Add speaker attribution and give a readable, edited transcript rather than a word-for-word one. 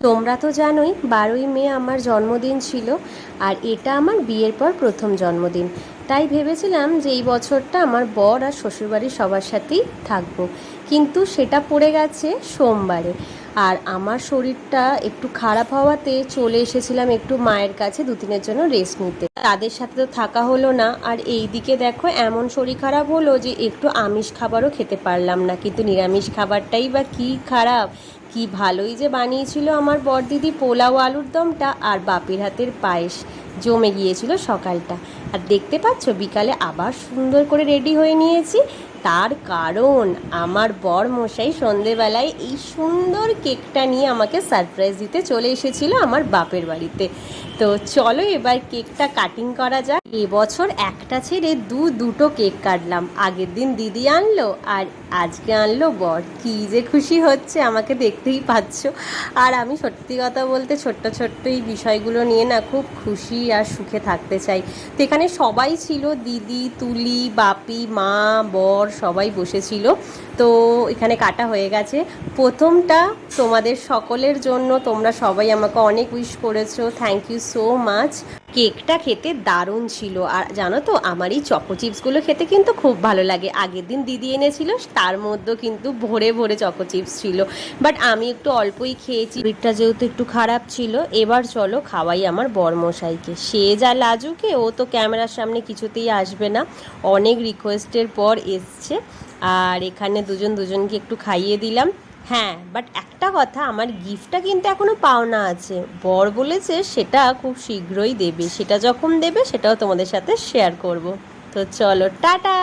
Speaker 1: তোমরা তো জানোই 12ই মে আমার জন্মদিন ছিল। আর এটা আমার বিয়ের পর প্রথম জন্মদিন। তাই ভেবেছিলাম যে এই বছরটা আমার বর আর শ্বশুরবাড়ির সবার সাথেই থাকবো, কিন্তু সেটা পড়ে গেছে সোমবারে। আর আমার শরীরটা একটু খারাপ হওয়াতে চলে এসেছিলাম একটু মায়ের কাছে 2-3 জন্য রেস্ট নিতে। তাদের সাথে তো থাকা হলো না। আর এই দিকে দেখো এমন শরীর খারাপ হলো যে একটু আমিষ খাবারও খেতে পারলাম না, কিন্তু নিরামিষ খাবারটাই বা কী খারাপ, কি ভালোই যে বানিয়েছিল আমার বড়দিদি পোলাও আলুর দমটা, আর বাপির হাতের পায়েস জমে গিয়েছিল সকালটা। আর দেখতে পাচ্ছ বিকালে আবার সুন্দর করে রেডি হয়ে নিয়েছি। তার কারণ আমার বর মশাই সন্ধেবেলায় এই সুন্দর কেকটা নিয়ে আমাকে সারপ্রাইজ দিতে চলে এসেছিল আমার বাপের বাড়িতে। তো চলো এবার কেকটা কাটিং করা যাক। এবছর একটা ছেড়ে দুটো কেক কাটলাম। আগের দিন দিদি আনলো আর আজকে আনলো বর। কী যে খুশি হচ্ছে আমাকে দেখতেই পাচ্ছ। আর আমি সত্যি কথা বলতে ছোট্ট ছোট্ট এই বিষয়গুলো নিয়ে না খুব খুশি আর সুখে থাকতে চাই। তো এখানে সবাই ছিল, দিদি, তুলি, বাপি, মা, বর সবাই বসেছিল। তো এখানে কাটা হয়ে গেছে। প্রথমটা তোমাদের সকলের জন্য, তোমরা সবাই আমাকে অনেক উইশ করেছো, থ্যাংক ইউ সো মাচ। কেকটা খেতে দারুণ ছিল। আর জানো তো আমার এই চকো চিপসগুলো খেতে কিন্তু খুব ভালো লাগে। আগের দিন দিদি এনেছিল, তার মধ্যেও কিন্তু ভরে ভরে চকো চিপস ছিল, বাট আমি একটু অল্পই খেয়েছি, পেটটা যেহেতু একটু খারাপ ছিল। এবার চলো খাওয়াই আমার বরমশাইকে। সে যা লাজুকে, ও তো ক্যামেরার সামনে কিছুতেই আসবে না, অনেক রিকোয়েস্টের পর এসছে। আর এখানে দুজনকে একটু খাইয়ে দিলাম। হ্যাঁ, বাট একটা কথা, আমার গিফটটা কিন্তু এখনও পাওনা আছে। বর বলেছে সেটা খুব শীঘ্রই দেবে, সেটা যখন দেবে সেটাও তোমাদের সাথে শেয়ার করব। তো চলো টাটা।